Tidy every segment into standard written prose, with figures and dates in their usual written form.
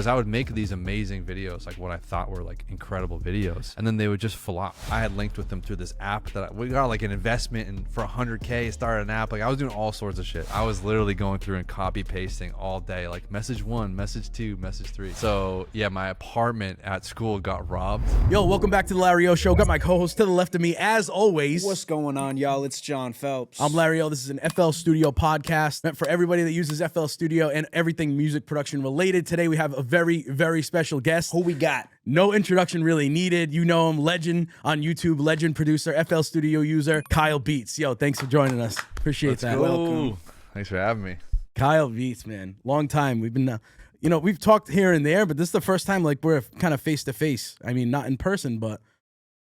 Because I would make these amazing videos, like what I thought were like incredible videos, and then they would just flop. I had linked with them through this app that we got like an investment in for 100K, started an app. Like I was doing all sorts of shit. I was literally going through and copy pasting all day, like message 1, message 2, message 3. So yeah, my apartment at school got robbed. Yo, welcome back to the Larry Ohh Show. Got my co-host to the left of me, as always. What's going on, y'all? It's John Phelps. I'm Larry Ohh. This is an FL Studio podcast meant for everybody that uses FL Studio and everything music production related. Today we have a very, very special guest. Who we got? No introduction really needed. You know him, legend on YouTube, legend producer, FL Studio user, Kyle Beats. Yo, thanks for joining us. Appreciate Let's that. go. Welcome. Thanks for having me. Kyle Beats, man. Long time. We've been, we've talked here and there, but this is the first time like we're kind of face to face. I mean, not in person, but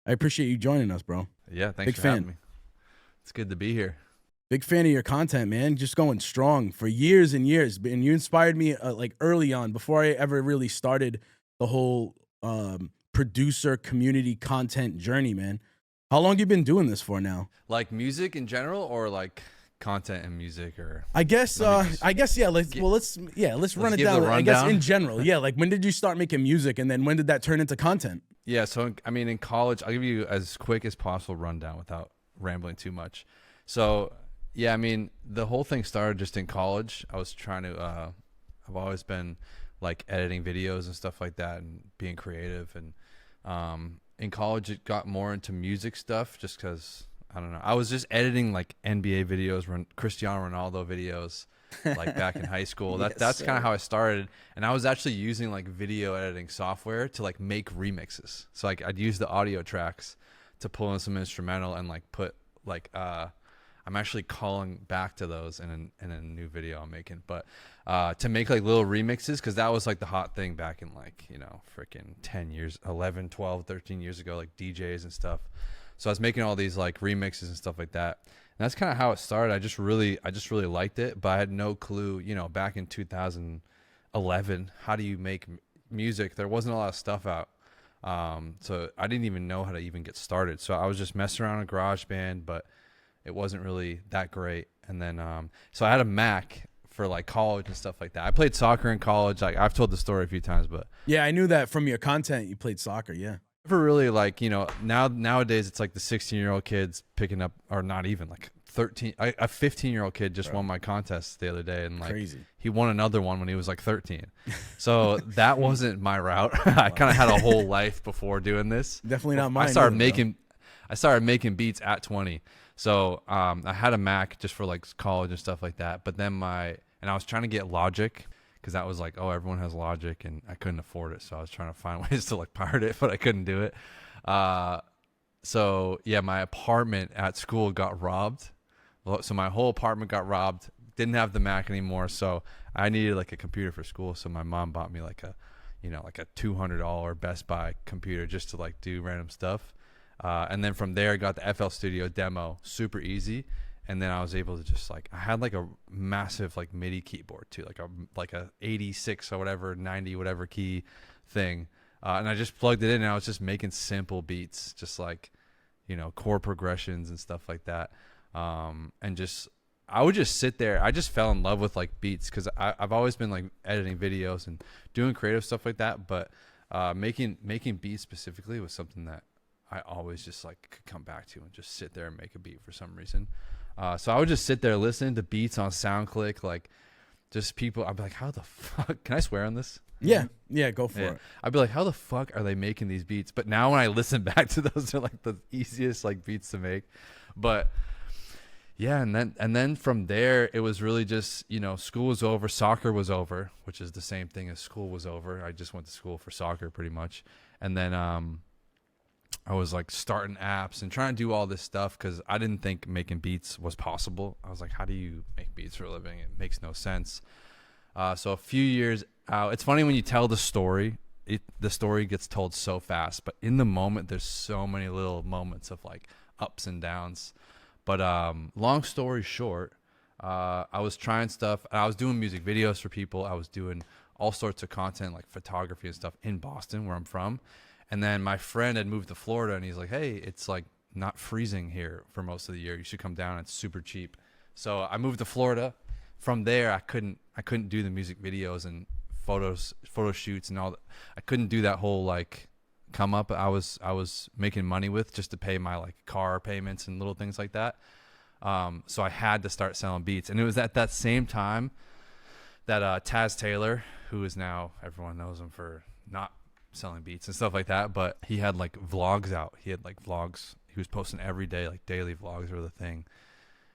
I appreciate you joining us, bro. Yeah, thanks Big for fan. having me. It's good to be here. Big fan of your content, man. Just going strong for years and years. And you inspired me like early on, before I ever really started the whole producer community content journey, man. How long you been doing this for now? Like music in general, or like content and music, or I guess yeah. Let's run it give down. the I guess rundown. in general, yeah. Like when did you start making music, and then when did that turn into content? Yeah, so I mean, in college, I'll give you as quick as possible rundown without rambling too much. So yeah, I mean, the whole thing started just in college. I was trying to, I've always been like editing videos and stuff like that and being creative. And in college, it got more into music stuff just because, I don't know, I was just editing like NBA videos, Cristiano Ronaldo videos, like back in high school. That's kind of how I started. And I was actually using like video editing software to like make remixes. So like I'd use the audio tracks to pull in some instrumental and like put like I'm actually calling back to those in a new video I'm making, but to make like little remixes, because that was like the hot thing back in like, you know, freaking 10 years, 11, 12, 13 years ago, like DJs and stuff. So I was making all these like remixes and stuff like that. And that's kind of how it started. I just really liked it, but I had no clue, you know, back in 2011, how do you make music? There wasn't a lot of stuff out. So I didn't even know how to even get started. So I was just messing around in GarageBand, but it wasn't really that great. And then, so I had a Mac for like college and stuff like that. I played soccer in college. Like I've told the story a few times, but Yeah, I knew that from your content. You played soccer, yeah. never really like, you know, nowadays it's like the 16-year-old kids picking up, or not even like 13, a 15-year-old kid just won my contest the other day, and like Crazy. He won another one when he was like 13. So that wasn't my route. I kind of had a whole life before doing this. Definitely not mine. I started making beats at 20. So I had a Mac just for like college and stuff like that. But then I was trying to get Logic, because that was like, oh, everyone has Logic, and I couldn't afford it. So I was trying to find ways to like pirate it, but I couldn't do it. So yeah, my apartment at school got robbed. So my whole apartment got robbed. Didn't have the Mac anymore. So I needed like a computer for school. So my mom bought me like a $200 Best Buy computer just to like do random stuff. And then from there, I got the FL Studio demo, super easy. And then I was able to just like, I had like a massive like MIDI keyboard too, like a 86 or whatever, 90, whatever key thing. And I just plugged it in, and I was just making simple beats, just like, you know, chord progressions and stuff like that. And just, I would just sit there. I just fell in love with like beats, because I've always been like editing videos and doing creative stuff like that. But making beats specifically was something that I always just like could come back to and just sit there and make a beat for some reason. So I would just sit there listening to beats on SoundClick, like just people. I'd be like, how the fuck, can I swear on this? Yeah, go for it. I'd be like, how the fuck are they making these beats? But now when I listen back to those, they're like the easiest like beats to make. But yeah, and then from there, it was really just, you know, school was over, soccer was over, which is the same thing as school was over. I just went to school for soccer pretty much. And then I was like starting apps and trying to do all this stuff, because I didn't think making beats was possible. I was like, how do you make beats for a living? It makes no sense. So a few years out, it's funny when you tell the story, the story gets told so fast, but in the moment, there's so many little moments of like ups and downs. But long story short, I was trying stuff. I was doing music videos for people. I was doing all sorts of content, like photography and stuff, in Boston, where I'm from. And then my friend had moved to Florida, and he's like, hey, it's like not freezing here for most of the year. You should come down. It's super cheap. So I moved to Florida. From there, I couldn't do the music videos and photo shoots and all that. I couldn't do that whole like come up I was making money with just to pay my like car payments and little things like that. So I had to start selling beats, and it was at that same time that Taz Taylor, who is now everyone knows him for not selling beats and stuff like that, but he had like vlogs out. He had like vlogs. He was posting every day, like daily vlogs were the thing,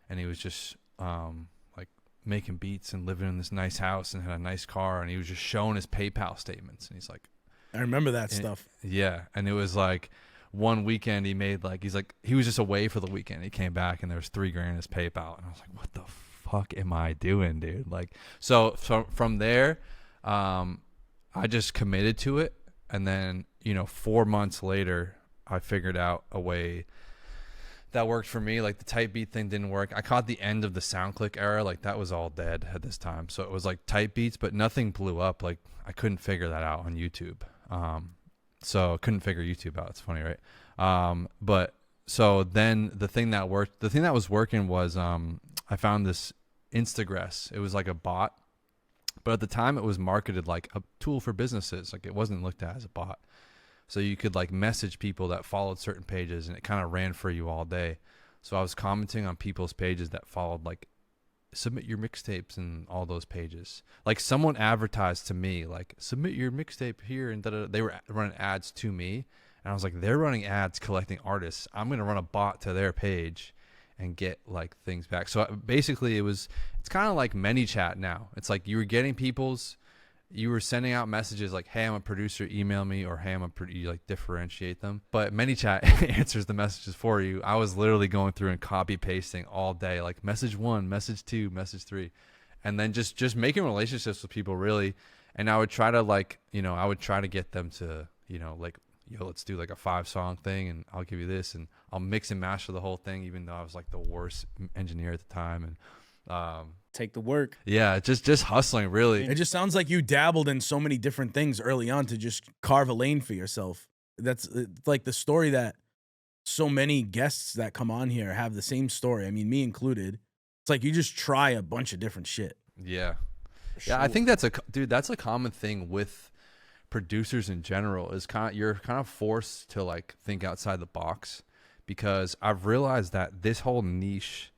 and he was just like making beats and living in this nice house and had a nice car, and he was just showing his PayPal statements, and he's like, I remember that stuff. Yeah, and it was like one weekend he made like he was just away for the weekend. He came back and there was $3,000 in his PayPal, and I was like, what the fuck am I doing, dude? Like, so from there, I just committed to it, and then 4 months later, I figured out a way that worked for me. Like the type beat thing didn't work. I caught the end of the SoundClick era. Like that was all dead at this time. So it was like type beats, but nothing blew up. Like I couldn't figure that out on YouTube. So couldn't figure YouTube out. It's funny, right? But so then the thing that was working was, I found this Instagress. It was like a bot, but at the time it was marketed like a tool for businesses. Like it wasn't looked at as a bot. So you could like message people that followed certain pages, and it kind of ran for you all day. So I was commenting on people's pages that followed like submit your mixtapes and all those pages. Like someone advertised to me like submit your mixtape here, and they were running ads to me, and I was like, they're running ads collecting artists. I'm going to run a bot to their page and get like things back. So basically it's kind of like ManyChat now. It's like you were sending out messages like, hey, I'm a producer, email me, or hey, you like differentiate them. But ManyChat answers the messages for you. I was literally going through and copy pasting all day, like message 1, message 2, message 3, and then just making relationships with people really. And I would try to get them to, like, yo, let's do like a 5-song thing, and I'll give you this, and I'll mix and master the whole thing, even though I was like the worst engineer at the time. And take the work. Yeah, just hustling, really. It just sounds like you dabbled in so many different things early on to just carve a lane for yourself. That's like the story that so many guests that come on here have the same story. I mean, me included. It's like you just try a bunch of different shit. Yeah. Yeah, I think that's a common thing with producers in general is you're kind of forced to like think outside the box, because I've realized that this whole niche,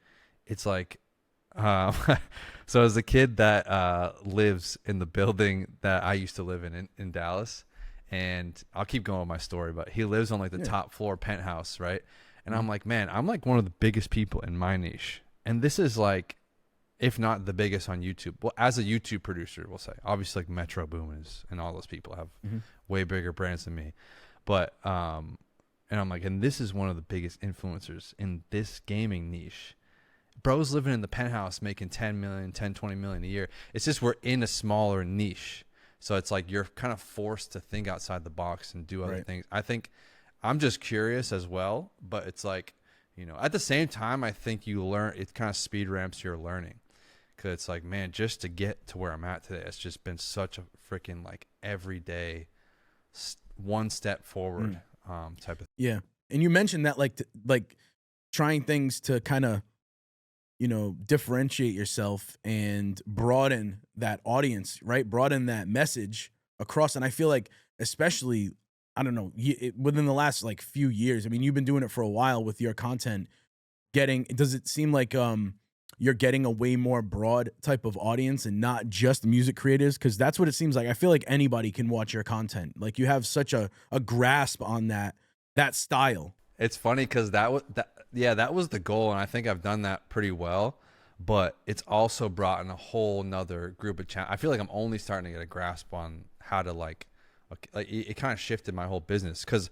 it's like, so as a kid that lives in the building that I used to live in Dallas, and I'll keep going with my story, but he lives on like the top floor penthouse, right? And I'm like, man, I'm like one of the biggest people in my niche, and this is like, if not the biggest on YouTube. Well, as a YouTube producer, we'll say, obviously like Metro Boom and all those people have way bigger brands than me, but and I'm like, and this is one of the biggest influencers in this gaming niche. Bro's living in the penthouse making 10 million, 10, 20 million a year. It's just we're in a smaller niche. So it's like you're kind of forced to think outside the box and do other things. I think I'm just curious as well, but it's like, at the same time, I think you learn, it kind of speed ramps your learning. Because it's like, man, just to get to where I'm at today, it's just been such a freaking like everyday one step forward type of thing. Yeah. And you mentioned that like trying things to kind of, differentiate yourself and broaden that audience, right? Broaden that message across. And I feel like, especially, I don't know, within the last like few years, I mean, you've been doing it for a while with your content. Does it seem like you're getting a way more broad type of audience and not just music creators? Because that's what it seems like. I feel like anybody can watch your content. Like you have such a grasp on that style. It's funny because that was the goal, and I think I've done that pretty well. But it's also brought in a whole nother group of I feel like I'm only starting to get a grasp on how to like it kind of shifted my whole business. Because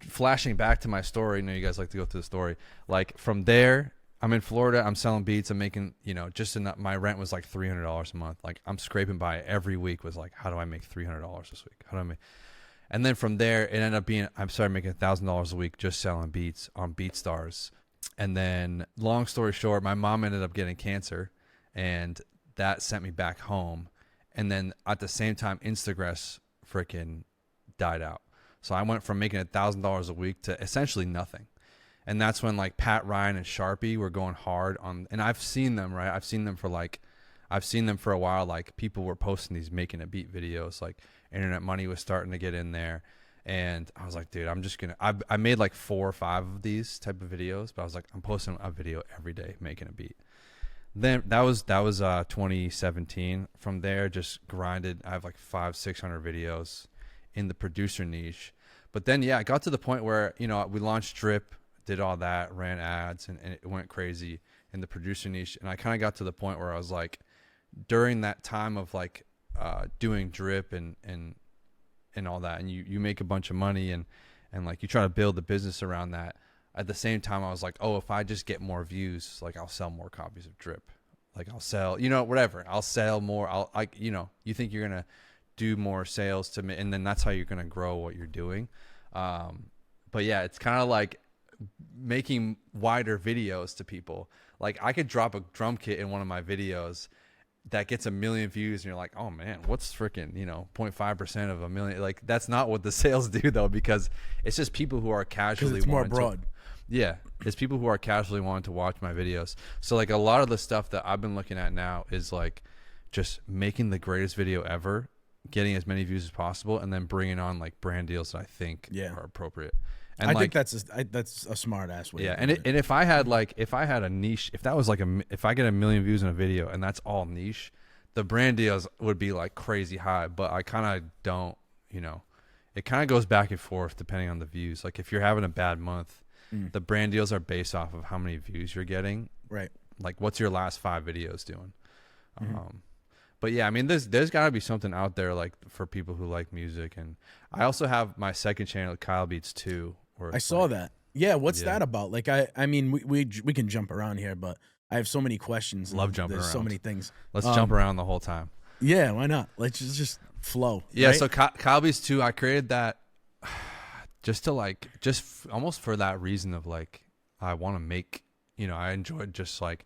flashing back to my story, you guys like to go through the story. Like from there, I'm in Florida. I'm selling beats. I'm making just enough. My rent was like $300 a month. Like I'm scraping by every week. Was like, how do I make $300 this week? How do I make? And then from there, it ended up being, I started making $1,000 a week just selling beats on BeatStars. And then, long story short, my mom ended up getting cancer, and that sent me back home. And then at the same time, Instagress freaking died out. So I went from making $1,000 a week to essentially nothing. And that's when like Pat Ryan and Sharpie were going hard on, and I've seen them, right? I've seen them for like, I've seen them for a while. Like people were posting these making a beat videos, like Internet Money was starting to get in there. And I was like, dude, I'm just gonna, I made like 4 or 5 of these type of videos, but I was like, I'm posting a video every day making a beat. Then that was 2017. From there, just grinded. I have like 500-600 videos in the producer niche. But then, yeah, I got to the point where, you know, we launched Drip, did all that, ran ads, and it went crazy in the producer niche. And I kind of got to the point where I was like, during that time of like doing Drip and all that, and you make a bunch of money and like you try to build the business around that. At the same time, I was like, oh, if I just get more views, like I'll sell more copies of Drip. Like I'll sell, you know, whatever. I'll sell more. You know, you think you're going to do more sales to me, and then that's how you're going to grow what you're doing. But yeah, it's kind of like making wider videos to people. Like I could drop a drum kit in one of my videos that gets 1 million views, and you're like, oh man, what's freaking, you know, 0.5% of 1 million? Like that's not what the sales do though, because it's just people who are casually it's more broad. Yeah, it's people who are casually wanting to watch my videos. So like a lot of the stuff that I've been looking at now is like just making the greatest video ever, getting as many views as possible, and then bringing on like brand deals that I think are appropriate. And I think that's a smart ass way. Yeah, and if I had a niche, if that was like if I get 1 million views in a video and that's all niche, the brand deals would be like crazy high. But I kind of don't, you know, it kind of goes back and forth depending on the views. Like if you're having a bad month, the brand deals are based off of how many views you're getting. Right. Like what's your last 5 videos doing? But yeah, I mean, there's got to be something out there like for people who like music. And I also have my second channel, Kyle Beats 2. I saw that. Yeah, what's that about? Like, I mean, we can jump around here, but I have so many questions. Love jumping around. So many things. Let's jump around the whole time. Yeah, why not? Let's just flow. Yeah, right? so Kyle Beats 2, I created that just almost for that reason of like, I want to make, you know, I enjoyed just like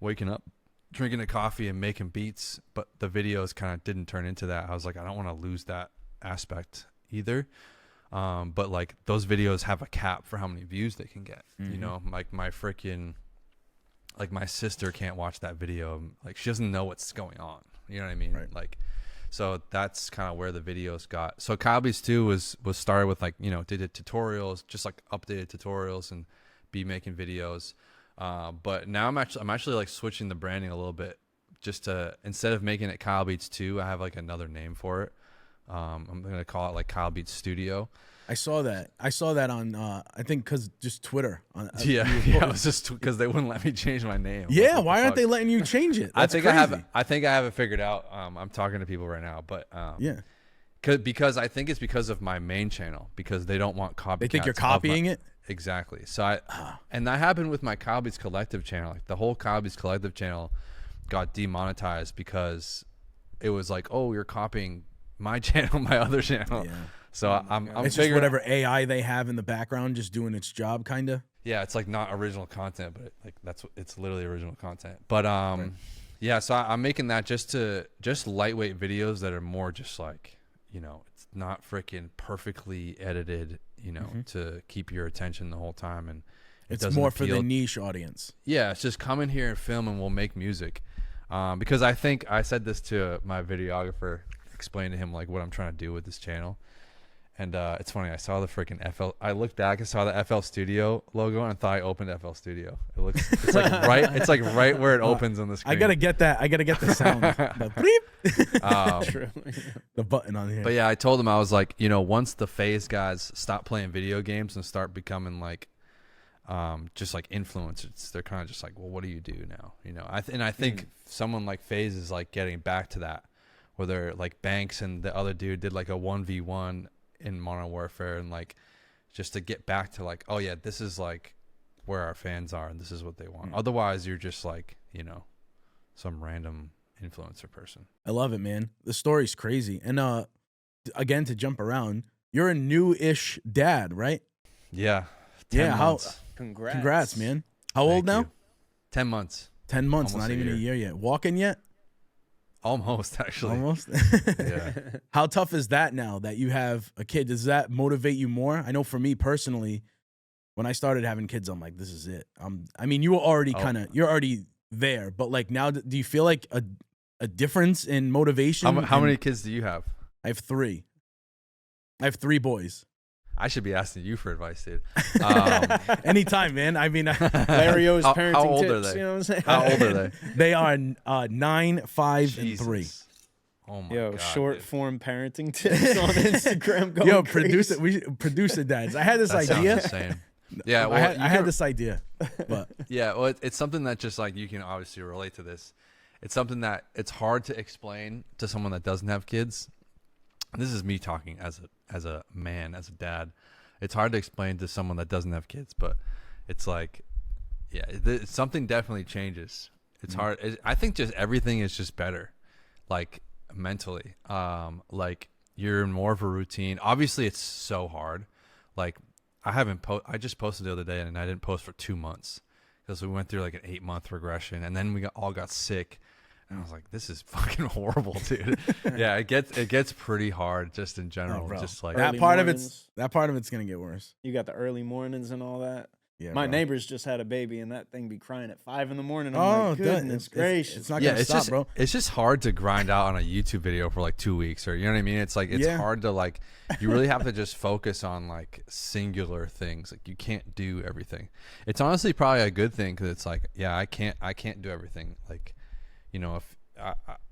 waking up, drinking a coffee and making beats, but the videos kind of didn't turn into that. I was like, I don't want to lose that aspect either. But like those videos have a cap for how many views they can get, you know, like my freaking, like my sister can't watch that video. Like she doesn't know what's going on. You know what I mean? Right. Like, so that's kind of where the videos got. So Kyle Beats 2 was started with like, you know, did tutorials, just like updated tutorials and be making videos. But now I'm actually like switching the branding a little bit, just to, instead of making it Kyle Beats 2, I have like another name for it. I'm going to call it like Kyle Beats Studio. I saw that on, I think because just Twitter. Yeah, it was just because they wouldn't let me change my name. Yeah, like, why aren't they letting you change it? That's crazy. I think I have it figured out. I'm talking to people right now, but yeah, because I think it's because of my main channel, because they don't want copycats. They think you're copying it. Exactly. So and that happened with my Kyle Beats Collective channel. Like the whole Kyle Beats Collective channel got demonetized because it was like, oh, you're copying my channel, my other channel. Yeah. So I'm it's just whatever AI they have in the background just doing its job, kind of. Yeah, it's like not original content, but like it's literally original content. But yeah, so I'm making that just lightweight videos that are more just like, you know, it's not freaking perfectly edited, you know, to keep your attention the whole time, and it's more for the niche audience. Yeah, it's just come in here and film, and we'll make music. Because I think I said this to my videographer, explained to him like what I'm trying to do with this channel. And it's funny, I saw the freaking I looked back and saw the FL Studio logo, and I thought I opened FL Studio. It's like right where it opens on the screen. I gotta get that. I gotta get the sound. The bleep. The button on here. But yeah, I told him, I was like, you know, once the FaZe guys stop playing video games and start becoming like just like influencers, they're kind of just like, well, what do you do now? You know, I think someone like FaZe is like getting back to that, where they're like Banks and the other dude did like a 1v1 in Modern Warfare, and like just to get back to like, oh yeah, this is like where our fans are and this is what they want. Otherwise you're just like, you know, some random influencer person. I love it, man. The story's crazy. And again, to jump around, you're a new-ish dad, right? Yeah. 10 months. How congrats. Congrats, man. How old now? 10 months. 10 months, Almost not even a year yet. Walking yet? Almost, actually. Almost. Yeah. How tough is that now that you have a kid? Does that motivate you more? I know for me personally, when I started having kids, I'm like, this is it. I mean, you were already you're already there, but like now, do you feel like a difference in motivation. How many kids do you have? I have 3. I have 3 boys. I should be asking you for advice, dude. Anytime, man. I mean, Larry Ohh's parenting how old tips. are they? You know what I'm saying? How old are they? they are 9, 5, and 3. Jesus. Oh my Yo, God, short dude. form parenting tips on Instagram. Going Yo, crazy. producer dads. I had this That sounds idea. insane. Yeah, well, I had this idea, but Yeah, well, it's something that just like you can obviously relate to this. It's something that it's hard to explain to someone that doesn't have kids. This is me talking as a man, as a dad. It's hard to explain to someone that doesn't have kids, but it's like, yeah, something definitely changes. It's hard. I think just everything is just better, like mentally. Like you're in more of a routine. Obviously, it's so hard. Like I just posted the other day and I didn't post for 2 months because we went through like an 8-month regression and then we all got sick. And I was like, this is fucking horrible, dude. Yeah, it gets pretty hard just in general. bro. Just like Early that part mornings. of it's gonna get worse. You got the early mornings and all that. Yeah, My bro. neighbors just had a baby, and that thing be crying at 5 in the morning. I'm Oh, like, dude, goodness gracious. it's not yeah, gonna it's stop, just bro. it's just hard to grind out on a YouTube video for like 2 weeks, or you know what I mean. It's like it's Yeah. hard to like you really have to just focus on like singular things. Like you can't do everything. It's honestly probably a good thing because it's like yeah, I can't do everything. Like you know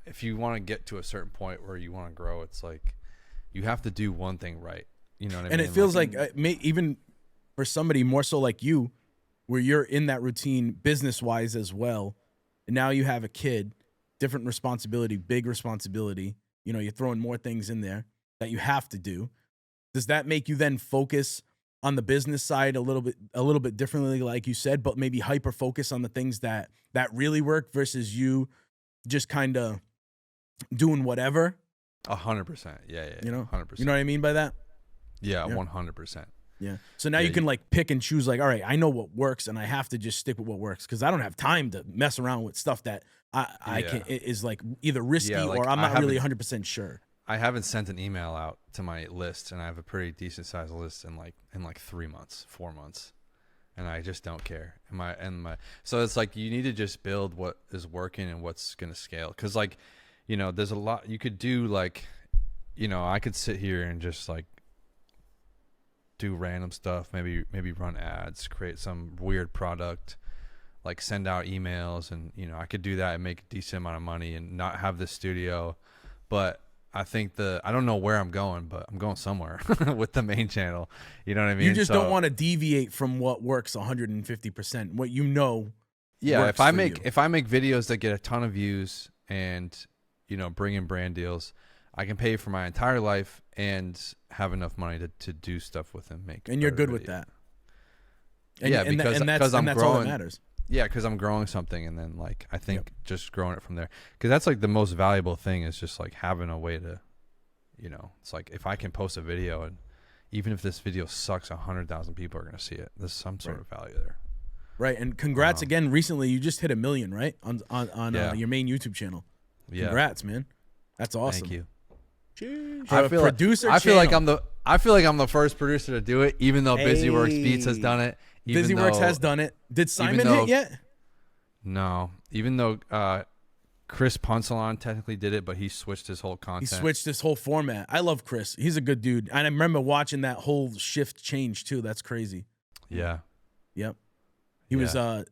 if you want to get to a certain point where you want to grow, it's like you have to do one thing right. You know what I mean? And it feels like even for somebody more so like you, where you're in that routine business wise as well, and now you have a kid, different responsibility, big responsibility. You know, you're throwing more things in there that you have to do. Does that make you then focus on the business side a little bit differently, like you said, but maybe hyper focus on the things that really work versus you just kind of doing whatever? 100%. Yeah. You know, 100%. You know what I mean by that? Yeah, Yeah. 100%. Yeah. So now Yeah, you can like pick and choose, like, all right, I know what works and I have to just stick with what works because I don't have time to mess around with stuff that I Yeah. can is like either risky Yeah, like, or I'm I not really haven't- 100% sure. I haven't sent an email out to my list, and I have a pretty decent sized list in like 3 months, 4 months, and I just don't care. So it's like you need to just build what is working and what's gonna scale, because like you know there's a lot you could do. Like you know I could sit here and just like do random stuff, maybe run ads, create some weird product, like send out emails, and you know I could do that and make a decent amount of money and not have this studio. But I think I don't know where I'm going, but I'm going somewhere with the main channel. You know what I mean? You just So, don't want to deviate from what works 150%. What you know. yeah. works If I for make you. videos that get a ton of views and you know bring in brand deals, I can pay for my entire life and have enough money to do stuff with and make. And you're better good with video. that. And, Yeah, and because that's I'm all that growing. matters. Yeah, because I'm growing something, and then like I think just growing it from there, because that's like the most valuable thing is just like having a way to, you know, it's like if I can post a video and even if this video sucks, 100,000 people are gonna see it. There's some sort of value there. Right. And congrats again. Recently, you just hit 1 million, right? On Yeah. your main YouTube channel. Yeah. Congrats, man. That's awesome. Thank you. For a producer I feel like channel. I'm the first producer to do it, even though Busyworks Beats has done it. Busyworks has done it. Did Simon though- hit yet? No, even though Chris Punsalon technically did it, but he switched his whole He content. switched this whole format. I love Chris. He's a good dude. And I remember watching that whole shift change too. That's crazy. Yeah. Yep. He was I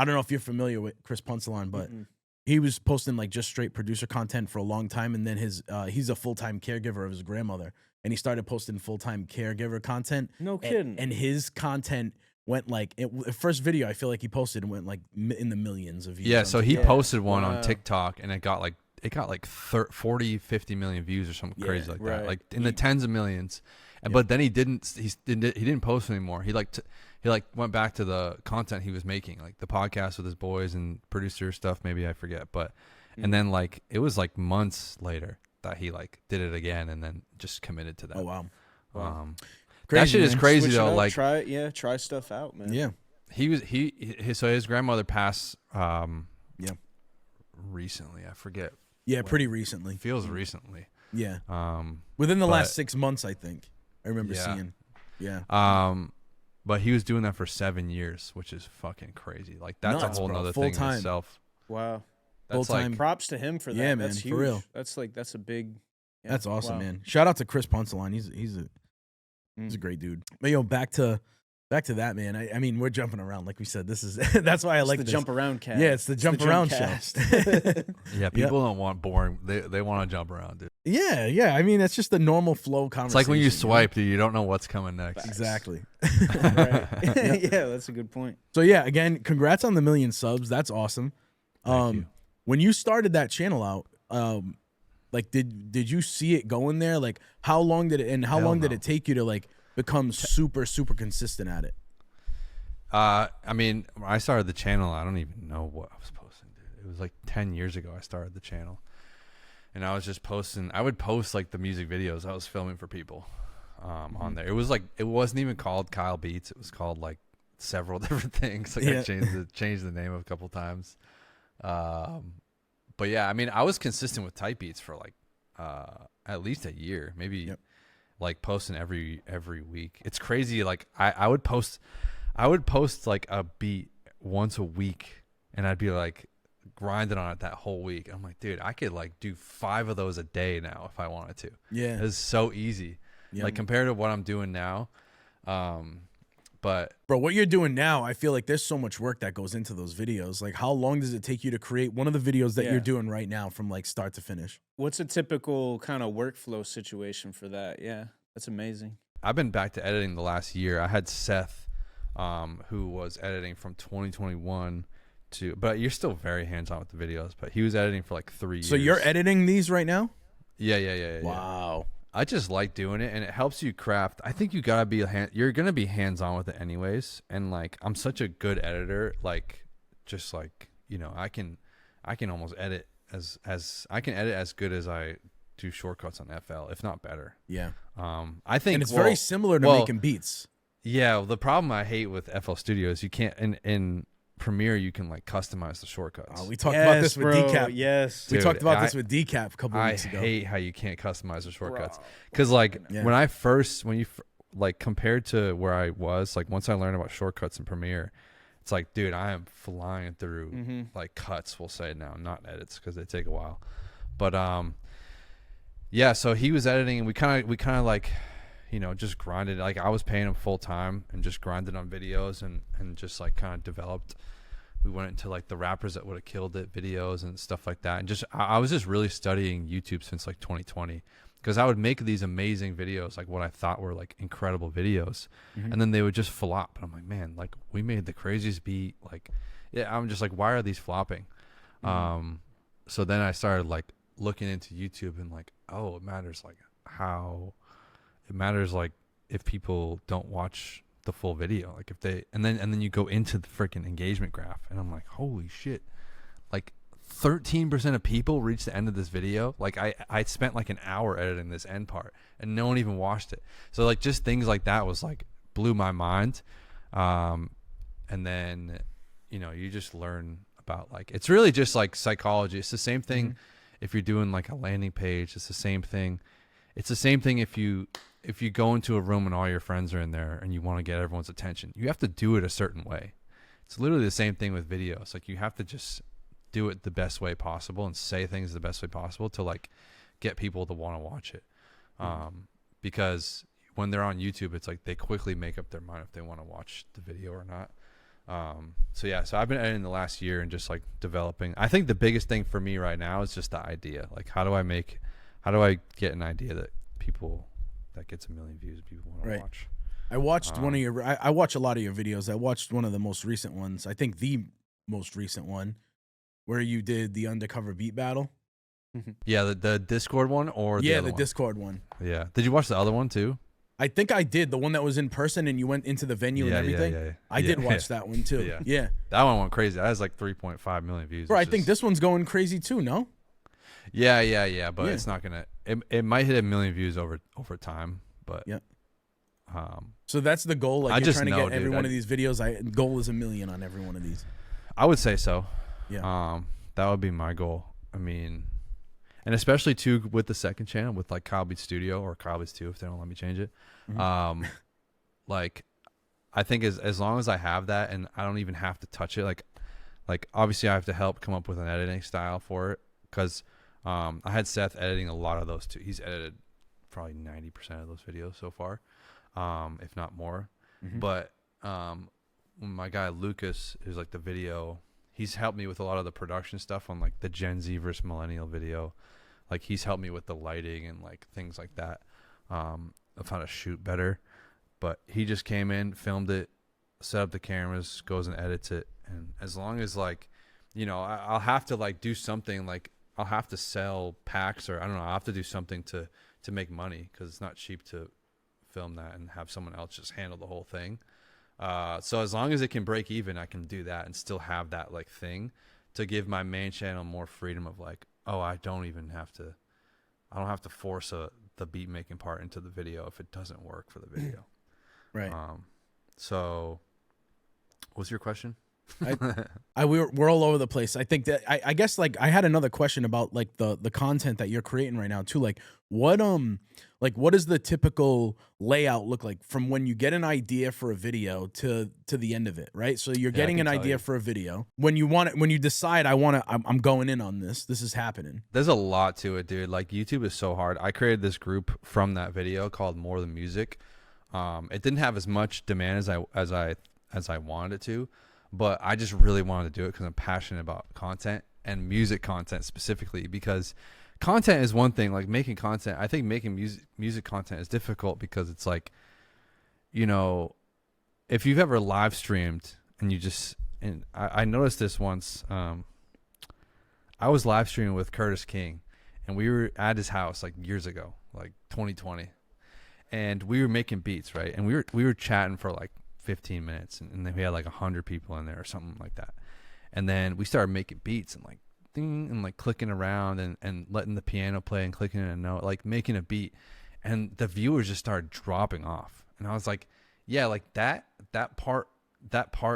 don't know if you're familiar with Chris Punsalon, but Mm-mm. he was posting like just straight producer content for a long time, and then he's a full-time caregiver of his grandmother, and he started posting full-time caregiver content. No kidding. And his content went like the first video I feel like he posted went like in the millions of views. Yeah, on so he TikTok. posted one Wow. on TikTok, and it got like 40, 50 million views or something Yeah, crazy like that, right. like in the tens of millions. And but then he didn't post anymore. He went back to the content he was making, like the podcast with his boys and producer stuff. Maybe I forget, but and then like it was like months later that he like did it again, and then just committed to that. Oh wow. Wow. That shit is man. crazy Switch it though. up, Like try stuff out, man. Yeah. so his grandmother passed Yeah. recently. I forget. Yeah, pretty recently. Feels recently. Yeah. Um Within the but- last 6 months, I think. I remember Yeah. seeing. Yeah. But he was doing that for 7 years, which is fucking crazy. Like that's Nuts, a whole bro. nother Full thing in time. itself. Wow. That's full-time. like, Props to him for that. Yeah, That's man, huge. for real. That's a big. Yeah, That's awesome, wow. man. Shout out to Chris Ponceline. He's a great dude. But back to that, man. I mean, we're jumping around like we said. This is that's why I like the this. jump around cast. Yeah, it's the jump around show. yeah, people don't want boring. They want to jump around, dude. Yeah. I mean, it's just the normal flow conversation. It's like when you swipe, dude, you don't know what's coming next. Exactly. Right. Yeah, that's a good point. So yeah, again, congrats on the 1 million subs. That's awesome. Thank you. When you started that channel out, like did you see it going there? Like how long did it take you to like become super consistent at it? I mean, when I started the channel, I don't even know what I was posting, dude. It was like 10 years ago I started the channel. And I was just posting. I would post like the music videos I was filming for people on there. It was like, it wasn't even called Kyle Beats. It was called like several different things. Like I changed the name a couple times. But yeah, I mean, I was consistent with type beats for like at least a year, maybe like posting every week. It's crazy. Like I would post like a beat once a week, and I'd be like grinding on it that whole week. I'm like, dude, I could like do 5 of those a day now if I wanted to. Yeah, it's so easy. Yeah. Like compared to what I'm doing now. But bro, what you're doing now, I feel like there's so much work that goes into those videos. Like how long does it take you to create one of the videos that you're doing right now from like start to finish? What's a typical kind of workflow situation for that? Yeah, that's amazing. I've been back to editing the last year. I had Seth, who was editing from 2021 to, but you're still very hands-on with the videos, but he was editing for like 3 years. So you're editing these right now? Yeah. Wow. I just like doing it, and it helps you craft. I think you gotta be you're gonna be hands-on with it anyways. And like, I'm such a good editor. Like, just like, I can almost edit as I can edit as good as I do shortcuts on FL, if not better. Yeah. I think, and it's very similar to making beats. Yeah. The problem I hate with FL Studio is you can't in Premiere you can like customize the shortcuts. We talked about this with Decap. Yes, we talked about this with Decap a couple weeks ago. I hate how you can't customize the shortcuts because like when you like compared to where I was, like once I learned about shortcuts in Premiere, it's like, dude, I am flying through like cuts. We'll say now, not edits because they take a while, but yeah. So he was editing, and we kind of like, just grinded. Like I was paying him full time and just grinded on videos and just like kind of developed. We went into like the rappers that would have killed it videos and stuff like that. And just, I was just really studying YouTube since like 2020, because I would make these amazing videos, like what I thought were like incredible videos. And then they would just flop. And I'm like, man, like we made the craziest beat. Like, yeah, I'm just like, why are these flopping? So then I started like looking into YouTube and like, oh, it matters like if people don't watch the full video, like if they, and then you go into the freaking engagement graph, and I'm like, holy shit, like 13% of people reached the end of this video. Like I spent like an hour editing this end part and no one even watched it. So like just things like that was like blew my mind. And then, you just learn about like, it's really just like psychology. It's the same thing if you're doing like a landing page. It's the same thing. It's the same thing if you go into a room and all your friends are in there and you want to get everyone's attention. You have to do it a certain way. It's literally the same thing with videos. Like you have to just do it the best way possible and say things the best way possible to like get people to want to watch it. Because when they're on YouTube, it's like they quickly make up their mind if they want to watch the video or not. So I've been editing the last year and just like developing. I think the biggest thing for me right now is just the idea. Like how do I get an idea that gets 1 million views, people want to watch? I watched one of your, I watch a lot of your videos. I watched one of the most recent ones. I think the most recent one where you did the undercover beat battle. Yeah. The Discord one or the other one? Discord one. Yeah. Did you watch the other one too? I think I did, the one that was in person and you went into the venue and everything. Yeah. I did watch that one too. Yeah. That one went crazy. That has like 3.5 million views. Bro, I think this one's going crazy too, no? Yeah. But it's not gonna. It might hit 1 million views over time, but so that's the goal. Like I you're just trying to know, get every one of these videos. Goal is 1 million on every one of these. I would say so. Yeah. That would be my goal. I mean, and especially too with the second channel with like Kyle Beats Studio or Kyle Beats 2 if they don't let me change it. Like I think as long as I have that and I don't even have to touch it, like Like obviously I have to help come up with an editing style for it, because I had Seth editing a lot of those too. He's edited probably 90% of those videos so far, if not more. But my guy Lucas, who's like the video, he's helped me with a lot of the production stuff on like the Gen Z versus millennial video. Like he's helped me with the lighting and like things like that, of how to shoot better. But he just came in, filmed it, set up the cameras, goes and edits it. And as long as like, you know, I'll have to like do something, like I'll have to sell packs, or I don't know, I'll have to do something to make money, because it's not cheap to film that and have someone else just handle the whole thing. So as long as it can break even, I can do that and still have that like thing to give my main channel more freedom of like, oh, I don't have to force the beat making part into the video if it doesn't work for the video. Right. So what's your question? We're all over the place. I think that I guess like I had another question about like the content that you're creating right now too. Like what does the typical layout look like from when you get an idea for a video to the end of it, right? So you're getting an idea for a video. When you decide I'm going in on this is happening. There's a lot to it, dude. Like YouTube is so hard. I created this group from that video called More Than Music. It didn't have as much demand as I wanted it to, but I just really wanted to do it because I'm passionate about content and music content specifically, because content is one thing, like making content. I think making music content is difficult because it's like, you know, if you've ever live streamed and I noticed this once, I was live streaming with Curtis King and we were at his house like years ago, like 2020. And we were making beats, right? And we were chatting for like 15 minutes, and then we had like 100 people in there or something like that. And then we started making beats and like ding and like clicking around and letting the piano play and clicking in a note, like making a beat. And the viewers just started dropping off. And I was like, yeah, like that part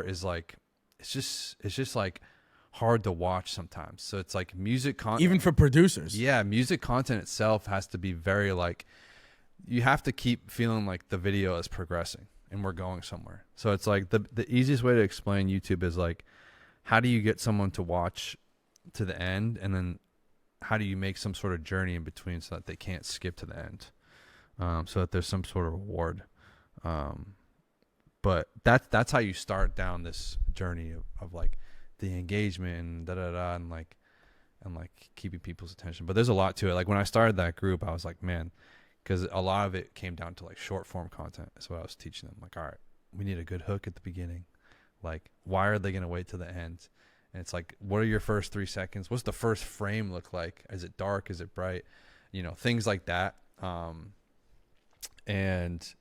is like, it's just like hard to watch sometimes. So it's like music content, even for producers. Yeah, music content itself has to be very like, you have to keep feeling like the video is progressing and we're going somewhere. So it's like the easiest way to explain YouTube is like, how do you get someone to watch to the end, and then how do you make some sort of journey in between so that they can't skip to the end, so that there's some sort of reward. But that's how you start down this journey of like the engagement and and like keeping people's attention. But there's a lot to it. Like when I started that group, I was like, man, because a lot of it came down to like short form content. That's what I was teaching them. Like, all right, we need a good hook at the beginning. Like, why are they going to wait to the end? And it's like, what are your first 3 seconds? What's the first frame look like? Is it dark? Is it bright? You know, things like that. And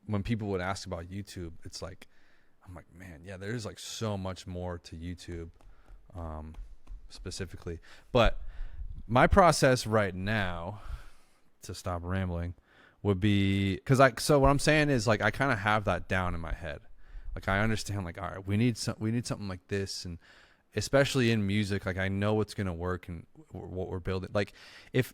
when people would ask about YouTube, it's like, I'm like, man, yeah, there's like so much more to YouTube, specifically. But my process right now, to stop rambling, would be, so what I'm saying is like, I kind of have that down in my head. Like I understand, like, all right, we need something like this. And especially in music, like I know what's going to work and what we're building. Like if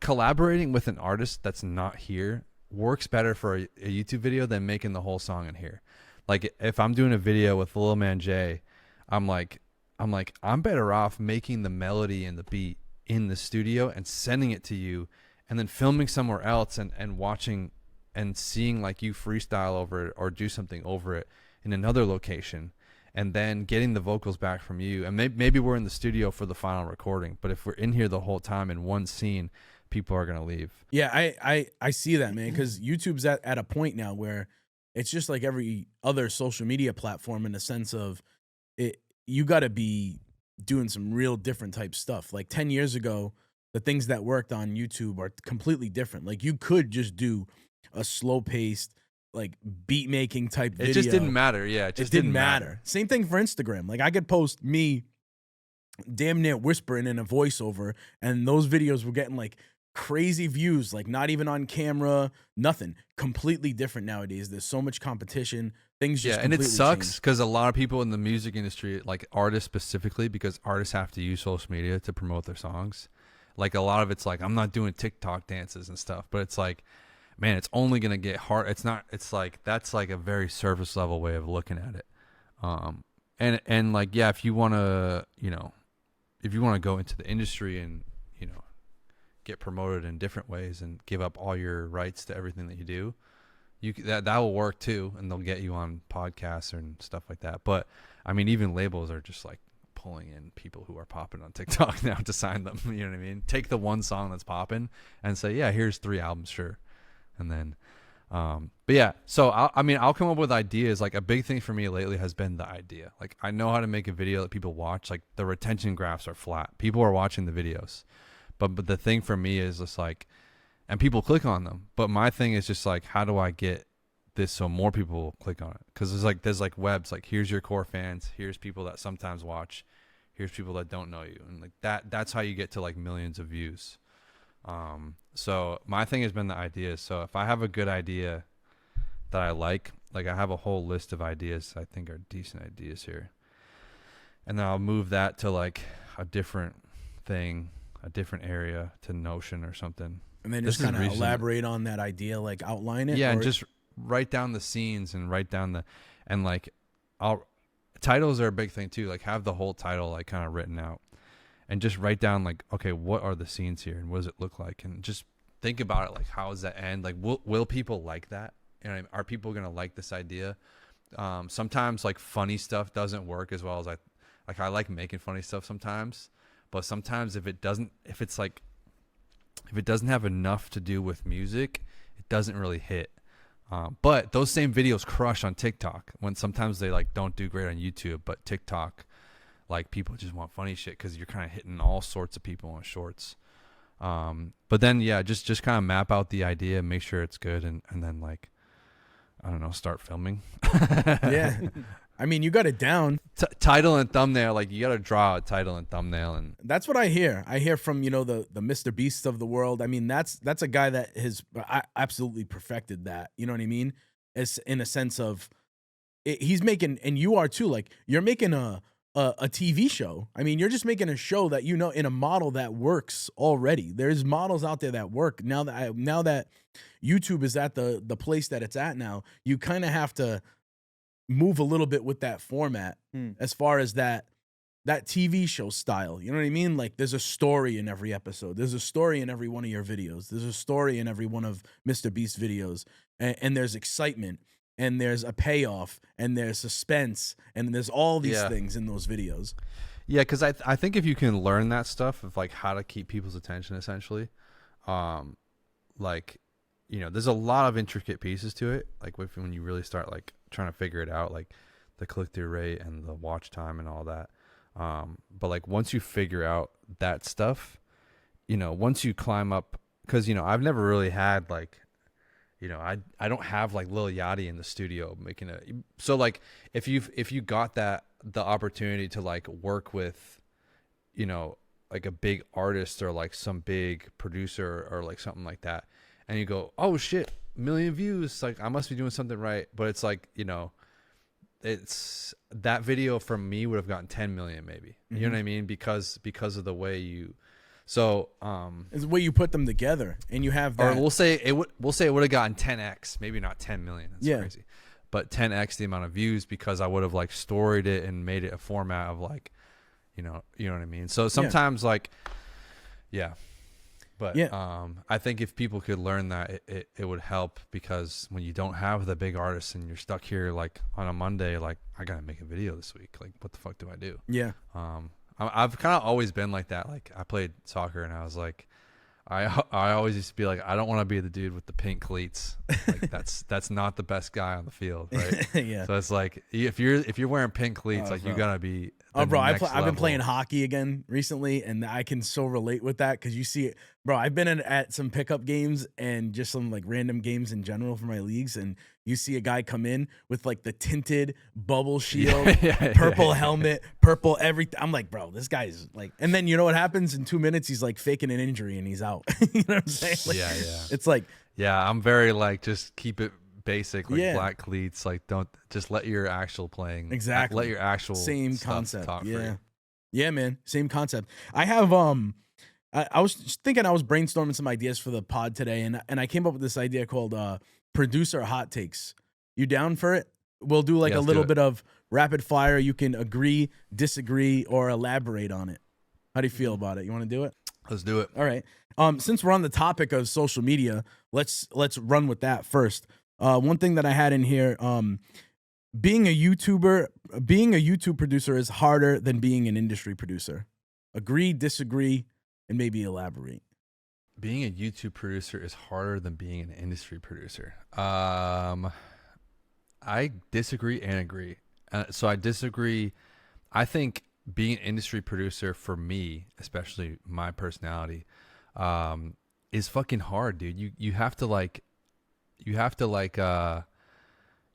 collaborating with an artist that's not here works better for a YouTube video than making the whole song in here. Like if I'm doing a video with Lil Man Jay, I'm better off making the melody and the beat in the studio and sending it to you, and then filming somewhere else and watching and seeing like you freestyle over it or do something over it in another location, and then getting the vocals back from you. And maybe we're in the studio for the final recording, but if we're in here the whole time in one scene, people are going to leave. Yeah, I see that, man, because YouTube's at a point now where it's just like every other social media platform in the sense of it. You got to be doing some real different type stuff. Like 10 years ago, the things that worked on YouTube are completely different. Like you could just do a slow paced, like beat making type video. It just didn't matter. Yeah, it just didn't matter. Same thing for Instagram. Like I could post me damn near whispering in a voiceover, and those videos were getting like crazy views, like not even on camera, nothing. Completely different nowadays. There's so much competition. Things just and it sucks change. Because a lot of people in the music industry, like artists specifically, because artists have to use social media to promote their songs. Like a lot of it's like, I'm not doing TikTok dances and stuff, but it's like, man, it's only going to get hard. It's like, that's like a very surface level way of looking at it. and like, yeah, if you want to, if you want to go into the industry and, get promoted in different ways and give up all your rights to everything that you do, that will work too, and they'll get you on podcasts and stuff like that. But I mean, even labels are just like pulling in people who are popping on TikTok now to sign them. You know what I mean? Take the one song that's popping and say, yeah, here's 3 albums, sure. And then, but yeah, so I'll come up with ideas. Like, a big thing for me lately has been the idea. Like, I know how to make a video that people watch. Like, the retention graphs are flat. People are watching the videos. But the thing for me is just like, and people click on them. But my thing is just like, how do I get this so more people will click on it? Because there's like webs. Like, here's your core fans. Here's people that sometimes watch. Here's people that don't know you. And like that's how you get to like millions of views. So my thing has been the ideas. So if I have a good idea that I like I have a whole list of ideas I think are decent ideas here. And then I'll move that to like a different thing, a different area, to Notion or something. And then just kind of elaborate on that idea, like outline it. Yeah, and just write down the scenes and write down titles are a big thing too. Like, have the whole title like kind of written out, and just write down like, okay, what are the scenes here and what does it look like, and just think about it. Like, how does that end? Like, will people like that? You know what I mean? Are people gonna like this idea? Sometimes like funny stuff doesn't work as well as I like making funny stuff sometimes. But sometimes if it doesn't have enough to do with music, it doesn't really hit. But those same videos crush on TikTok, when sometimes they like don't do great on YouTube, but TikTok, like, people just want funny shit because you're kind of hitting all sorts of people on shorts. But then, yeah, just kind of map out the idea, make sure it's good, and then like, I don't know, start filming. Yeah. I mean, you got it down. Title and thumbnail, like, you got to draw a title and thumbnail, and that's what I hear. I hear from, the Mr. Beasts of the world. I mean, that's a guy that has absolutely perfected that. You know what I mean? It's in a sense of he's making, and you are too. Like, you're making a TV show. I mean, you're just making a show that in a model that works already. There's models out there that work now that YouTube is at the place that it's at now. You kind of have to move a little bit with that format as far as that TV show style. You know what I mean? Like, there's a story in every episode. There's a story in every one of your videos. There's a story in every one of Mr. Beast's videos. And there's excitement, and there's a payoff, and there's suspense, and there's all these things in those videos. Yeah, because I think if you can learn that stuff of like how to keep people's attention, essentially, like, there's a lot of intricate pieces to it. Like, when you really start like trying to figure it out, like the click-through rate and the watch time and all that. But like, once you figure out that stuff, once you climb up, because I've never really had like, I don't have like Lil Yachty in the studio making it. So like, if you got the opportunity to like work with, like a big artist or like some big producer or like something like that, and you go, oh shit, 1 million views, like, I must be doing something right. But it's like, it's that video from me would have gotten 10 million maybe. You know what I mean? Because of the way you, so it's the way you put them together, and you have that. Or we'll say it would have gotten 10x, maybe not 10 million. That's crazy, but 10x the amount of views, because I would have like storied it and made it a format of like, you know what I mean. So sometimes like, yeah. But I think if people could learn that, it would help, because when you don't have the big artists and you're stuck here like on a Monday, like, I gotta make a video this week. Like, what the fuck do I do? Yeah. I've kind of always been like that. Like, I played soccer and I was like, I always used to be like, I don't want to be the dude with the pink cleats. Like, that's not the best guy on the field, right? Yeah. So it's like, if you're wearing pink cleats, like, you gotta be. Oh, bro, I've been playing hockey again recently, and I can so relate with that, because you see it, bro. I've been at some pickup games and just some like random games in general for my leagues, and you see a guy come in with like the tinted bubble shield, purple helmet, purple everything. I'm like, bro, this guy's like, and then you know what happens in 2 minutes? He's like faking an injury and he's out. You know what I'm saying? Like, yeah. It's like, yeah, I'm very like, just keep it basic, like black cleats, like, don't just let your actual playing let your actual same concept talk for you. Yeah, man, same concept. I have I was just thinking, I was brainstorming some ideas for the pod today, and I came up with this idea called producer hot takes. You down for it? We'll do like Yeah, a let's do little it. bit of rapid fire. You can agree, disagree, or elaborate on it. How do you feel about it? You want to do it? Let's do it. All right. Since we're on the topic of social media, let's run with that first. One thing that I had in here, being a YouTube producer is harder than being an industry producer. Agree, disagree, and maybe elaborate. Being a YouTube producer is harder than being an industry producer. I disagree and agree. So I disagree. I think being an industry producer for me, especially my personality, is fucking hard, dude. You have to like,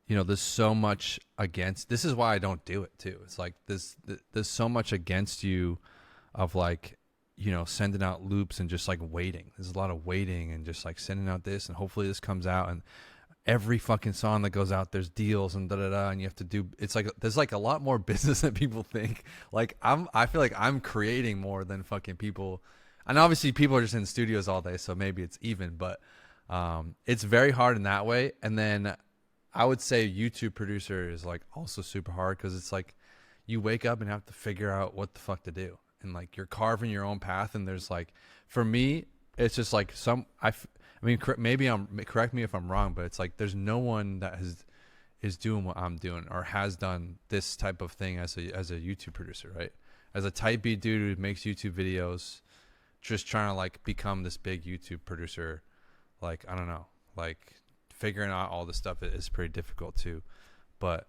there's so much against. This is why I don't do it too. It's like there's so much against you, of like, sending out loops and just like waiting. There's a lot of waiting and just like sending out this and hopefully this comes out, and every fucking song that goes out, there's deals and and you have to do. It's like there's like a lot more business than people think. Like I feel like I'm creating more than fucking people, and obviously people are just in studios all day, so maybe it's even, but it's very hard in that way. And then I would say YouTube producer is like also super hard because it's like you wake up and have to figure out what the fuck to do, and like you're carving your own path. And there's like, for me, it's just like maybe correct me if I'm wrong, but it's like there's no one that is doing what I'm doing or has done this type of thing as a YouTube producer, right? As a type B dude who makes YouTube videos, just trying to like become this big YouTube producer, like I don't know, like figuring out all this stuff is pretty difficult too. But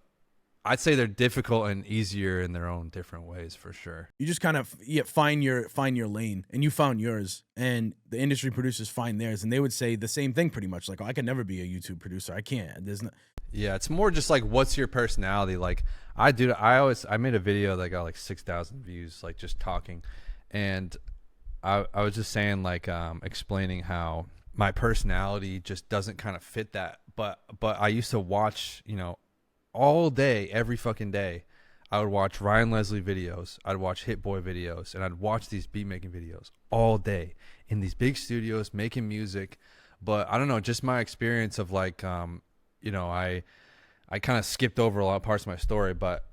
I'd say they're difficult and easier in their own different ways for sure. You just kind of find your lane, and you found yours, and the industry producers find theirs, and they would say the same thing pretty much. Like, oh, I can never be a YouTube producer. I can't. There's no. Yeah, it's more just like, what's your personality? Like I made a video that got like 6,000 views, like just talking, and I was just saying like explaining how my personality just doesn't kind of fit that. But I used to watch, all day, every fucking day, I would watch Ryan Leslie videos, I'd watch Hit Boy videos, and I'd watch these beat making videos all day in these big studios making music. But I don't know, just my experience of like, I kind of skipped over a lot of parts of my story. But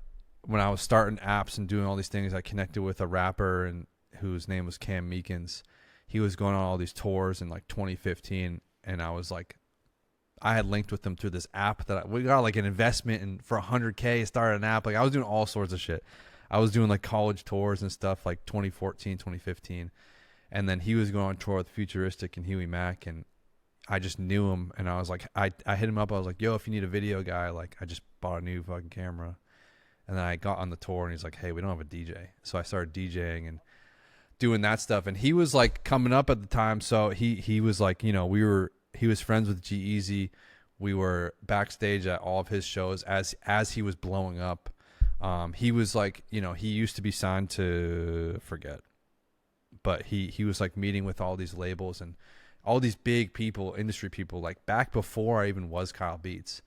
when I was starting apps and doing all these things, I connected with a rapper and whose name was Cam Meekins. He was going on all these tours in like 2015, and I was like, I had linked with them through this app that we got like an investment in for $100K, started an app. Like I was doing all sorts of shit. I was doing like college tours and stuff like 2014, 2015. And then he was going on tour with Futuristic and Huey Mack, and I just knew him. And I was like, I hit him up. I was like, yo, if you need a video guy, like I just bought a new fucking camera. And then I got on the tour and he's like, hey, we don't have a DJ. So I started DJing and doing that stuff. And he was like coming up at the time. So he was like, he was friends with G-Eazy. We were backstage at all of his shows as he was blowing up. He was like, he used to be signed to forget, but he was like meeting with all these labels and all these big people, industry people, like back before I even was Kyle Beats.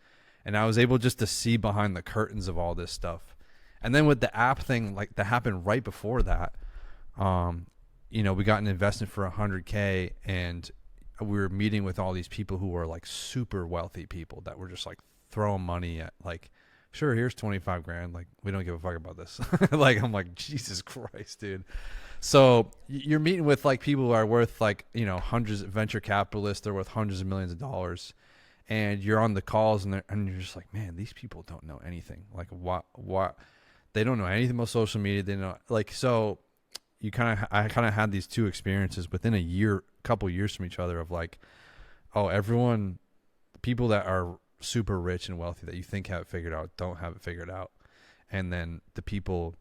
And I was able just to see behind the curtains of all this stuff. And then with the app thing, like that happened right before that, we got an investment for $100K, and we were meeting with all these people who were like super wealthy people that were just like throwing money at like, sure, here's 25 grand. Like, we don't give a fuck about this. Like, I'm like, Jesus Christ, dude. So you're meeting with like people who are worth like, hundreds of venture capitalists. They're worth hundreds of millions of dollars. And you're on the calls and you're just like, man, these people don't know anything. Like what, they don't know anything about social media. They know like, so I kind of had these two experiences within a couple years from each other of like, oh, people that are super rich and wealthy that you think have it figured out don't have it figured out. And then the people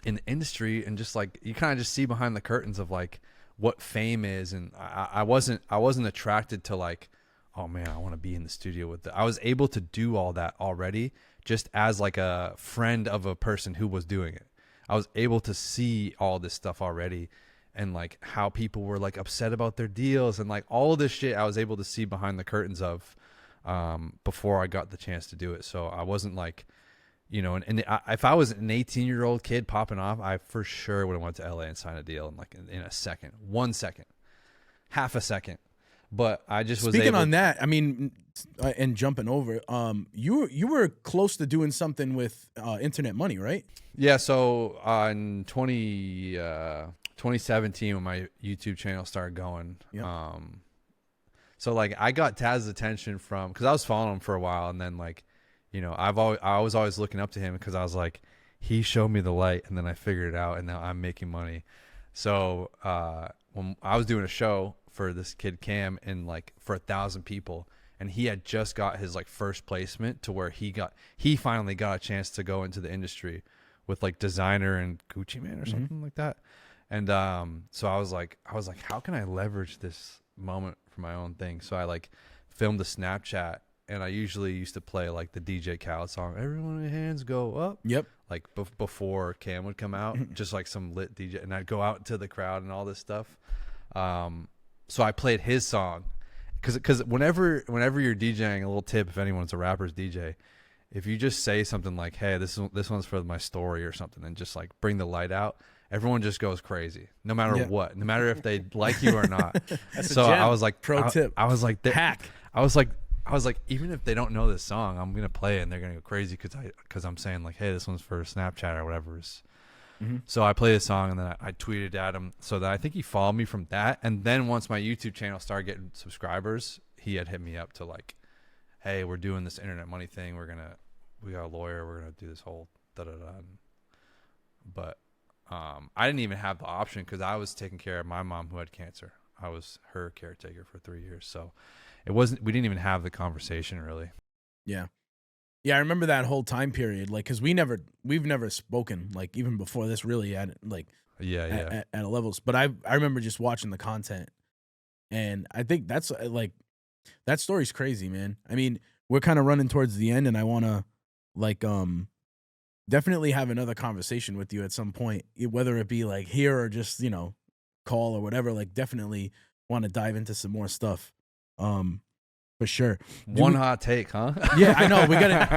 in the industry, and just like, you kind of just see behind the curtains of like what fame is. And I wasn't attracted to like, oh man, I want to be in the studio with I was able to do all that already just as like a friend of a person who was doing it. I was able to see all this stuff already, and like how people were like upset about their deals and like all of this shit I was able to see behind the curtains of before I got the chance to do it. So I wasn't like, if I was an 18-year-old kid popping off, I for sure would have went to LA and signed a deal in like in a second, 1 second, half a second. But I just was Speaking able. on that, I mean, and jumping over, you were close to doing something with Internet Money, right? Yeah. So in 2017, when my YouTube channel started going, Yep. so like I got Taz's attention from, because I was following him for a while, and then like, you know, I was always looking up to him because I was like, he showed me the light, and then I figured it out, and now I'm making money. So when I was doing a show for this kid Cam, and like for 1,000 people, and he had just got his like first placement to where he finally got a chance to go into the industry with like Designer and Gucci Man or something like that. And so I was like, how can I leverage this moment for my own thing? So I like filmed a Snapchat, and I usually used to play like the DJ Khaled song, "Everyone your hands go up." Yep. Like before Cam would come out, just like some lit DJ, and I'd go out to the crowd and all this stuff. So I played his song, because whenever you're DJing, a little tip, if anyone's a rapper's DJ, if you just say something like, "Hey, this one's for my story" or something, and just like bring the light out, everyone just goes crazy, no matter what, no matter if they like you or not. So I was like, tip. I was like, hack. I was like, even if they don't know this song, I'm gonna play it, and they're gonna go crazy because I'm saying like, hey, this one's for Snapchat or whatever. So I played a song, and then I tweeted at him, so that I think he followed me from that. And then once my YouTube channel started getting subscribers, he had hit me up to like, hey, we're doing this Internet Money thing. We got a lawyer. We're gonna do this whole da-da-da. But I didn't even have the option because I was taking care of my mom who had cancer. I was her caretaker for 3 years, so we didn't even have the conversation really. Yeah. Yeah, I remember that whole time period, like, because we've never spoken, like, even before this, really, at like, at a levels. But I remember just watching the content, and I think that's like, that story's crazy, man. I mean, we're kind of running towards the end, and I want to like definitely have another conversation with you at some point, whether it be like here or just, you know, call or whatever. Like, definitely want to dive into some more stuff. For sure. Hot take, huh? Yeah, I know.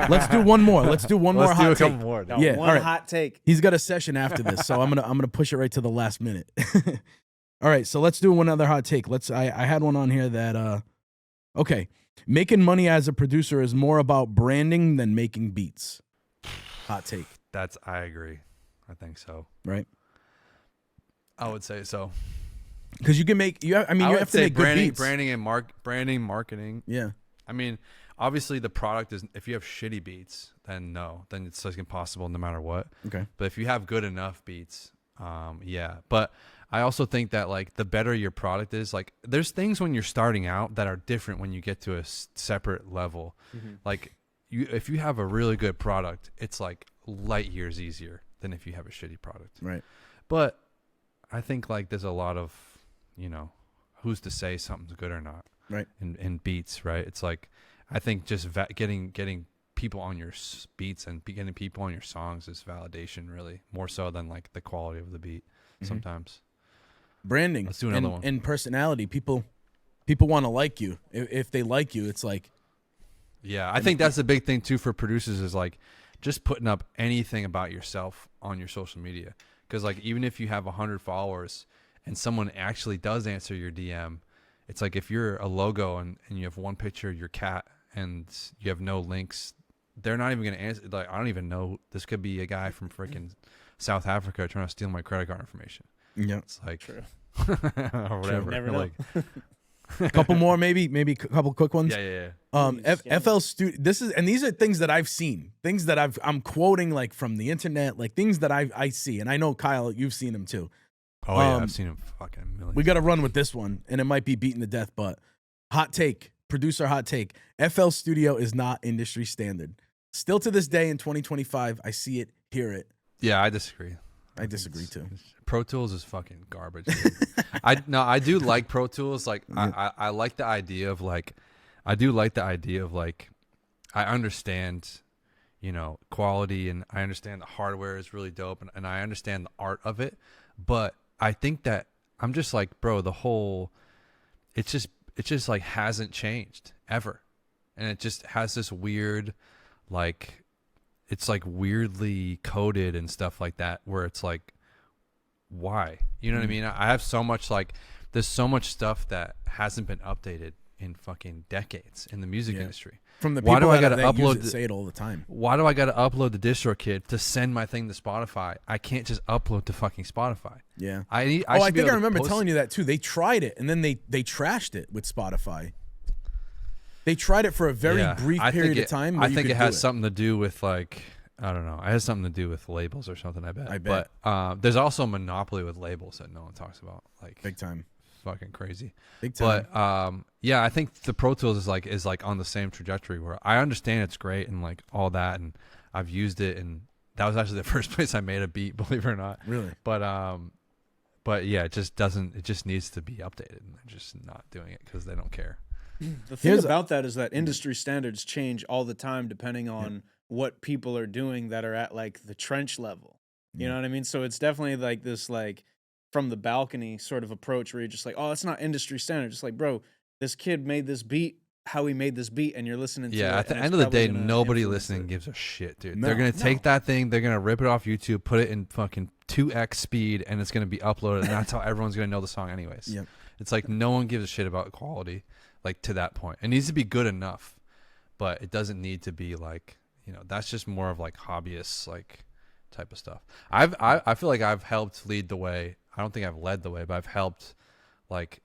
Let's do one more. Let's do one more hot Let's do a take. couple more. No, Yeah, one all right. hot take. He's got a session after this, so I'm gonna push it right to the last minute. All right, so let's do one other hot take. I had one on here that okay, making money as a producer is more about branding than making beats. Hot take. I agree. I think so. Right? I would say so. Because you can make you have to make good beats. Branding, marketing. Yeah. I mean, obviously the product is, if you have shitty beats, then it's like impossible no matter what. Okay. But if you have good enough beats, yeah. But I also think that like the better your product is, like there's things when you're starting out that are different when you get to a separate level. Like if you have a really good product, it's like light years easier than if you have a shitty product. Right. But I think like there's a lot of, you know, who's to say something's good or not, right? In beats, right? It's like, I think just getting people on your beats and getting people on your songs is validation, really, more so than like the quality of the beat. Sometimes branding. Let's do another one. And personality. People want to like you. If they like you, it's like, yeah. I think that's the big thing too for producers, is like just putting up anything about yourself on your social media, because like even if you have 100 followers and someone actually does answer your DM, it's like if you're a logo and you have one picture of your cat and you have no links, they're not even going to answer. Like, I don't even know. This could be a guy from freaking South Africa trying to steal my credit card information. Yeah. It's like, True. or whatever. Never know. Like, a couple more, maybe a couple quick ones. Yeah. FL Studio. These are things that I've seen, things that I'm quoting like from the internet, like things that I see, and I know Kyle, you've seen them too. Oh yeah, I've seen him fucking millions. We got to run with this one, and it might be beaten to death, but hot take, producer hot take. FL Studio is not industry standard. Still to this day in 2025, I see it, hear it. Yeah, I disagree. I disagree too. Pro Tools is fucking garbage. I do like Pro Tools. Like I like the idea of like, I understand, you know, quality, and I understand the hardware is really dope, and I understand the art of it, but I think that I'm just like, bro, it just like hasn't changed ever. And it just has this weird, like, it's like weirdly coded and stuff like that, where it's like, why? You know what I mean? I have so much, like, there's so much stuff that hasn't been updated in fucking decades in the music industry. From the Why people do I that, gotta that upload use it, say it all the time. Why do I got to upload the DistroKid to send my thing to Spotify? I can't just upload to fucking Spotify. Yeah. I think I remember telling you that too. They tried it and then they trashed it with Spotify. They tried it for a very brief period of time. I think it has something to do with like, I don't know. It has something to do with labels or something. I bet. But there's also a monopoly with labels that no one talks about. Like big time. Fucking crazy. Big time. But yeah, I think the Pro Tools is like on the same trajectory where I understand it's great and like all that, and I've used it, and that was actually the first place I made a beat, believe it or not. Really? But yeah, it just needs to be updated, and they're just not doing it because they don't care. The thing about that is that industry standards change all the time depending on what people are doing that are at like the trench level. You know what I mean? So it's definitely like this like from the balcony sort of approach where you're just like, oh, it's not industry standard. Just like, bro, this kid made this beat, how he made this beat, and you're listening to it. Yeah, at the end of the day, nobody listening gives a shit, dude. They're going to take that thing, they're going to rip it off YouTube, put it in fucking 2x speed, and it's going to be uploaded, and that's how everyone's going to know the song anyways. Yep. It's like no one gives a shit about quality, like to that point. It needs to be good enough, but it doesn't need to be like, you know, that's just more of like hobbyists, like type of stuff. I feel like I've helped lead the way. I don't think I've led the way, but I've helped. Like,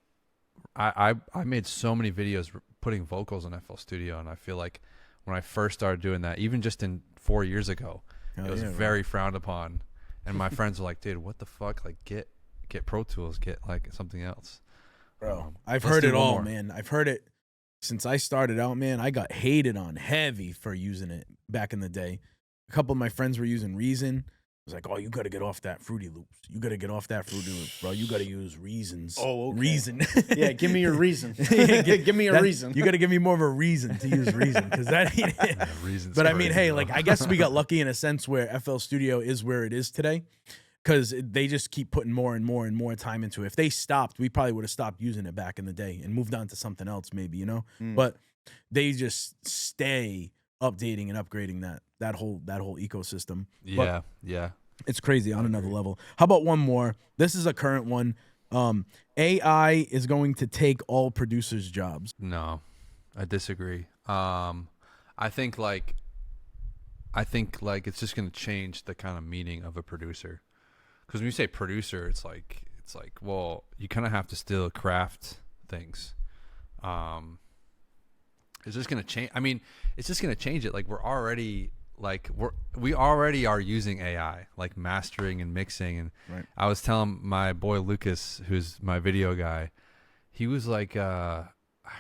I made so many videos putting vocals in FL Studio, and I feel like when I first started doing that, even just in 4 years ago, it was very frowned upon, and my friends were like, "Dude, what the fuck? Like, get Pro Tools, get like something else." Bro, I've heard it all, man. I've heard it since I started out, man. I got hated on heavy for using it back in the day. A couple of my friends were using Reason. I was like, oh, you got to get off that Fruity Loops. You got to get off that Fruity Loops, bro. You got to use Reasons. Oh, okay. Reason. Yeah, give me your reason. Give me a reason. You got to give me more of a reason to use Reason, because that ain't it. Reason's but I mean, crazy, hey, bro. like, I guess we got lucky in a sense where FL Studio is where it is today, because they just keep putting more and more and more time into it. If they stopped, we probably would have stopped using it back in the day and moved on to something else, maybe, you know. But they just stay updating and upgrading that whole ecosystem. Yeah, yeah. It's crazy on another level. How about one more? This is a current one. AI is going to take all producers' jobs. No, I disagree. I think like it's just gonna change the kind of meaning of a producer. Because when you say producer, it's like well, you kind of have to still craft things. It's just gonna change. I mean, it's just gonna change it. Like we already are using AI, like mastering and mixing. And I was telling my boy Lucas, who's my video guy, he was like, I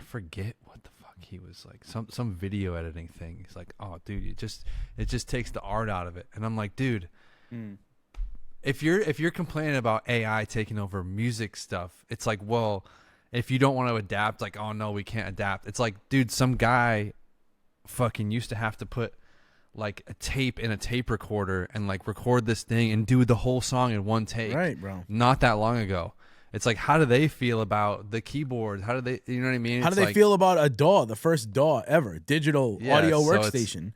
forget what the fuck he was like, some video editing thing. He's like, oh, dude, it just takes the art out of it. And I'm like, dude, if you're complaining about AI taking over music stuff, it's like, well, if you don't want to adapt, like, oh no, we can't adapt. It's like, dude, some guy fucking used to have to put like a tape in a tape recorder and like record this thing and do the whole song in one take. Right, bro. Not that long ago. It's like, how do they feel about the keyboard? How do they, you know what I mean? How do they feel about a DAW, the first DAW ever, digital audio workstation?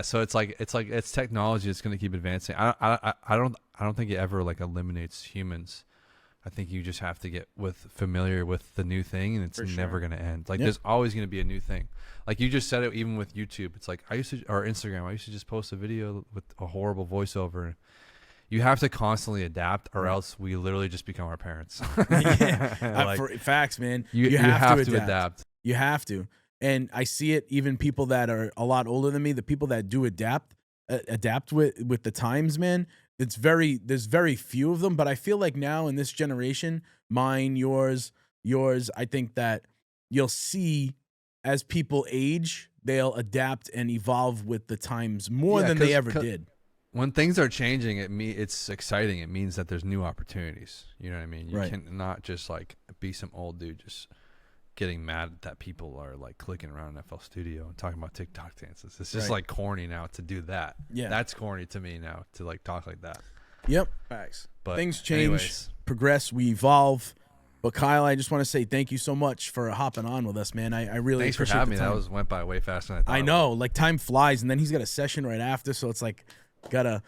So it's technology that's going to keep advancing. I don't think it ever like eliminates humans. I think you just have to get familiar with the new thing, and it's never going to end. Like there's always going to be a new thing. Like you just said it, even with YouTube. It's like or Instagram. I used to just post a video with a horrible voiceover. You have to constantly adapt, or else we literally just become our parents. Facts, man. You have to adapt. You have to. And I see it, even people that are a lot older than me, the people that do adapt with the times, man. There's very few of them, but I feel like now in this generation, mine, yours, I think that you'll see as people age, they'll adapt and evolve with the times more than they ever did. When things are changing, it's exciting. It means that there's new opportunities. You know what I mean? You can not just like be some old dude just getting mad that people are like clicking around in FL Studio and talking about TikTok dances. It's just like corny now to do that. Yeah, that's corny to me now to like talk like that. Yep, facts. But things change, progress, we evolve. But Kyle, I just want to say thank you so much for hopping on with us, man. I really appreciate for having me. That went by way faster than I thought. I know, like time flies, and then he's got a session right after, so it's like gotta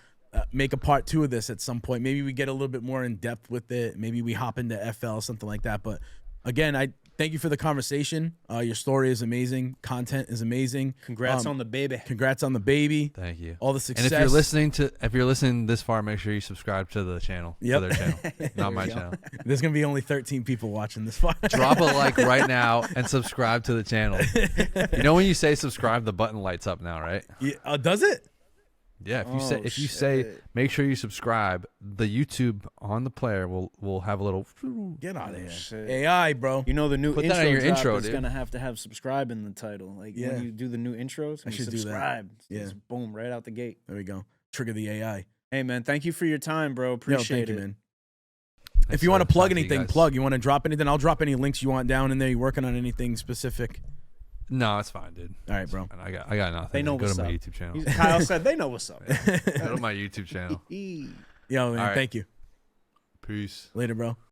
make a part 2 of this at some point. Maybe we get a little bit more in depth with it. Maybe we hop into FL, something like that. But again, thank you for the conversation. Your story is amazing. Content is amazing. Congrats on the baby. Congrats on the baby. Thank you. All the success. And if you're listening this far, make sure you subscribe to the channel. Yep. To their channel, not my channel. There's gonna be only 13 people watching this far. Drop a like right now and subscribe to the channel. You know when you say subscribe, the button lights up now, right? Yeah, does it? Yeah, if you say make sure you subscribe, the YouTube on the player will have a little. Get out of here. Shit. AI, bro. You know the new Put intro that on your drop intro, is dude. gonna have to have subscribe in the title. Like when you do the new intros, I when you should do that. subscribe. Yeah. Just boom, right out the gate. There we go. Trigger the AI. Hey man, thank you for your time, bro. Appreciate thank it. you, man. If you want to plug anything, plug. You want to drop anything? I'll drop any links you want down in there. You working on anything specific? No, it's fine, dude. All right, bro. I got nothing. They know Go what's to my up. YouTube channel. Kyle said they know what's up. Go to my YouTube channel. Yo, man, All right. thank you. Peace. Later, bro.